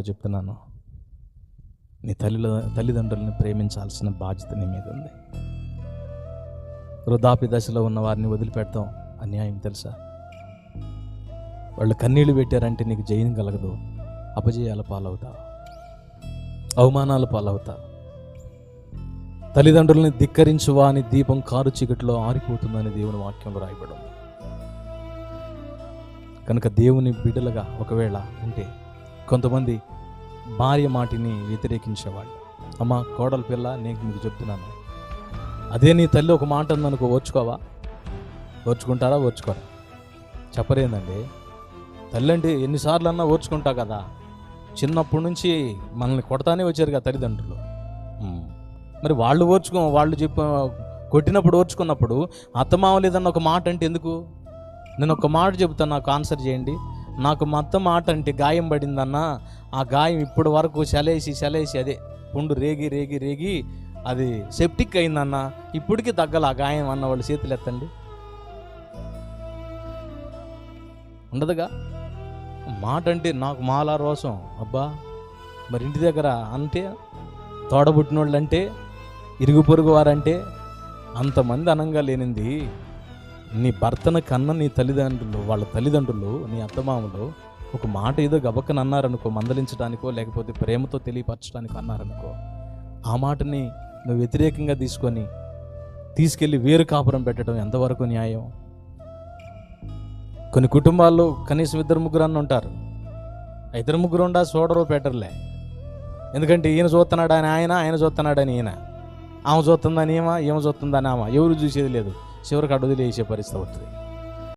చెప్తున్నాను, నీ తల్లిదండ్రులను ప్రేమించాల్సిన బాధ్యత నీ మీద ఉంది. వృద్ధాప్య దశలో ఉన్న వారిని వదిలిపెడతాం అన్యాయం తెలుసా? వాళ్ళు కన్నీళ్లు పెట్టారంటే నీకు జయం కలగదు, అపజయాల పాలవుతా, అవమానాల పాలవుతా. తల్లిదండ్రులని ధిక్కరించువా అని దీపం కారు చీకటిలో ఆరిపోతుందని దేవుని వాక్యంలో రాయబడి ఉంది. కనుక దేవుని బిడ్డలుగా ఒకవేళ ఉంటే కొంతమంది భార్య మాటిని వ్యతిరేకించేవాళ్ళు. అమ్మ కోడల పిల్ల, నేను మీకు చెప్తున్నాను, అదే నీ తల్లి ఒక మాట ఉందనుకో, ఓర్చుకోవా? ఓర్చుకుంటారా? ఓర్చుకోరా? చెప్పరేందండి. తల్లి అంటే ఎన్నిసార్లు అన్నా ఓర్చుకుంటా కదా. చిన్నప్పటి నుంచి మనల్ని కొడతానే వచ్చారు కదా తల్లిదండ్రులు. మరి వాళ్ళు కొట్టినప్పుడు ఓర్చుకున్నప్పుడు అత్తమామలు ఏదన్నా ఒక మాట అంటే ఎందుకు? నేను ఒక మాట చెబుతాను, నాకు ఆన్సర్ చేయండి. నాకు మా అత్త మాట అంటే గాయం పడిందన్న, ఆ గాయం ఇప్పటి వరకు చలేసి అదే పుండు రేగి రేగి రేగి అది సెప్టిక్ అయిందన్న, ఇప్పటికీ తగ్గల ఆ గాయం అన్న వాళ్ళు చేతులు ఎత్తండి. ఉండదుగా. మాట అంటే నాకు మాలా రోసం. అబ్బా, మరి ఇంటి దగ్గర అంటే తోడబుట్టిన వాళ్ళు అంటే, ఇరుగు పొరుగు వారంటే అంతమంది అనంగా లేనింది నీ భర్తను కన్న నీ తల్లిదండ్రులు, వాళ్ళ తల్లిదండ్రులు, నీ అత్తమామలు ఒక మాట ఏదో గబక్కన అన్నారనుకో, మందలించడానికో లేకపోతే ప్రేమతో తెలియపరచడానికి అన్నారనుకో, ఆ మాటని నువ్వు వ్యతిరేకంగా తీసుకెళ్ళి వేరు కాపురం పెట్టడం ఎంతవరకు న్యాయం? కొన్ని కుటుంబాల్లో కనీసం 2-3 అన్న ఉంటారు. 2-3 ఉండా చూడరు పెట్టరులే. ఎందుకంటే ఈయన చూస్తున్నాడని ఆయన చూస్తున్నాడని ఈయన, ఆమె చూస్తుందని ఈమె చూస్తుందని ఆమె, ఎవరు చూసేది లేదు. చివరికి అడ్డు వదిలేసే పరిస్థితి అవుతుంది.